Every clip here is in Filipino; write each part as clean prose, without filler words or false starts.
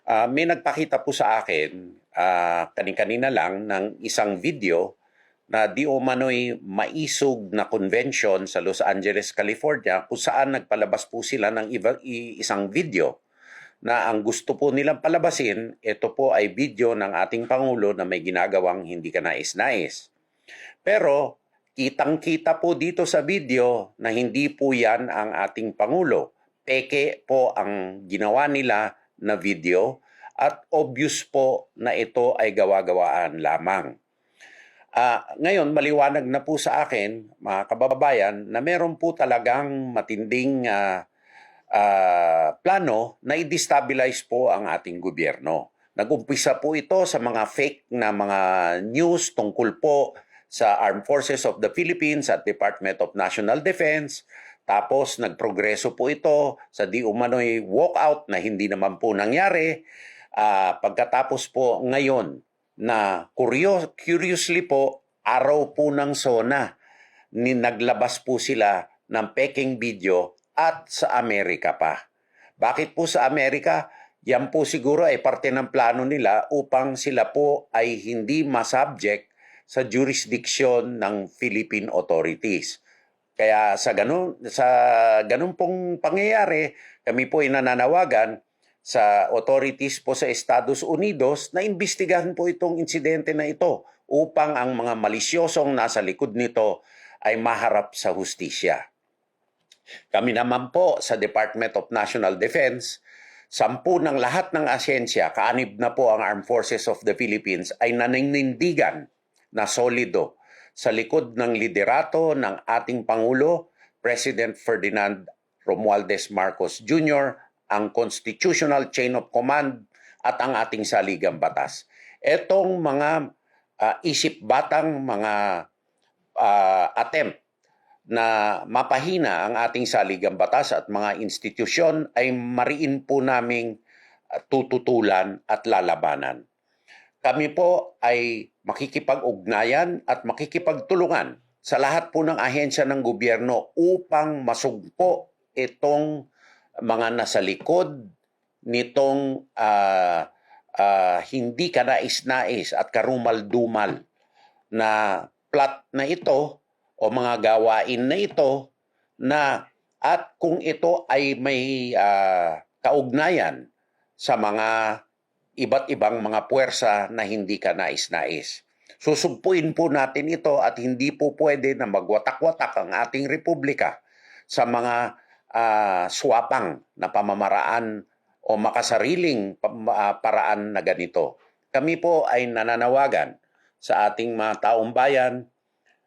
May nagpakita po sa akin kani-kanina lang ng isang video na di umano'y maisog na convention sa Los Angeles, California kung saan nagpalabas po sila ng isang video na ang gusto po nilang palabasin, ito po ay video ng ating Pangulo na may ginagawang hindi kanais-nais. Pero kitang-kita po dito sa video na hindi po yan ang ating Pangulo. Peke po ang ginawa nila na video at obvious po na ito ay gawa-gawaan lamang. Ngayon, maliwanag na po sa akin, mga kababayan, na meron po talagang matinding plano na i-destabilize po ang ating gobyerno. Nag-umpisa po ito sa mga fake na mga news tungkol po sa Armed Forces of the Philippines at Department of National Defense. Tapos nagprogreso po ito sa di umano'y walkout na hindi naman po nangyari. Pagkatapos po ngayon na curiously po, araw po ng SONA, naglabas po sila ng peking video at sa Amerika pa. Bakit po sa Amerika? Yan po siguro ay parte ng plano nila upang sila po ay hindi masubject sa jurisdiction ng Philippine authorities. Kaya sa ganun pong pangyayari, kami po ay nananawagan sa authorities po sa Estados Unidos na imbestigahan po itong insidente na ito upang ang mga malisyosong nasa likod nito ay maharap sa hustisya. Kami naman po sa Department of National Defense, 10 ng lahat ng ahensya, kaanib na po ang Armed Forces of the Philippines, ay naninindigan na solido sa likod ng liderato ng ating Pangulo, President Ferdinand Romualdez Marcos Jr., ang constitutional chain of command at ang ating saligang batas. Etong mga isip-batang mga attempt na mapahina ang ating saligang batas at mga institusyon ay mariin po naming tututulan at lalabanan. Kami po ay makikipag-ugnayan at makikipagtulungan sa lahat po ng ahensya ng gobyerno upang masugpo itong mga nasa likod nitong hindi kanais-nais at karumal-dumal na plot na ito o mga gawain na ito na at kung ito ay may kaugnayan sa mga iba't ibang mga puwersa na hindi kanais-nais. Susugpuin po natin ito at hindi po pwede na magwatak-watak ang ating republika sa mga swapang na pamamaraan o makasariling paraan na ganito. Kami po ay nananawagan sa ating mga taong bayan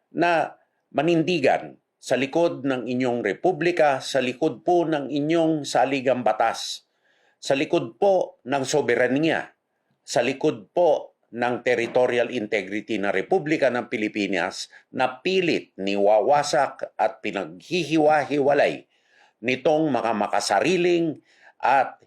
na manindigan sa likod ng inyong republika, sa likod po ng inyong saligang batas, sa likod po ng soberanya, sa likod po ng territorial integrity ng Republika ng Pilipinas na pilit niwawasak at pinaghihiwa-hiwalay nitong mga makasariling at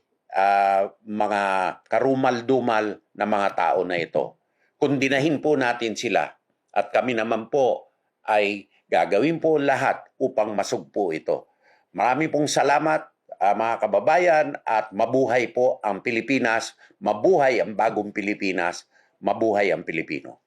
mga karumal-dumal na mga tao na ito. Kundinahin po natin sila at kami naman po ay gagawin po lahat upang masugpo ito. Marami pong salamat mga kababayan at mabuhay po ang Pilipinas, mabuhay ang bagong Pilipinas, mabuhay ang Pilipino.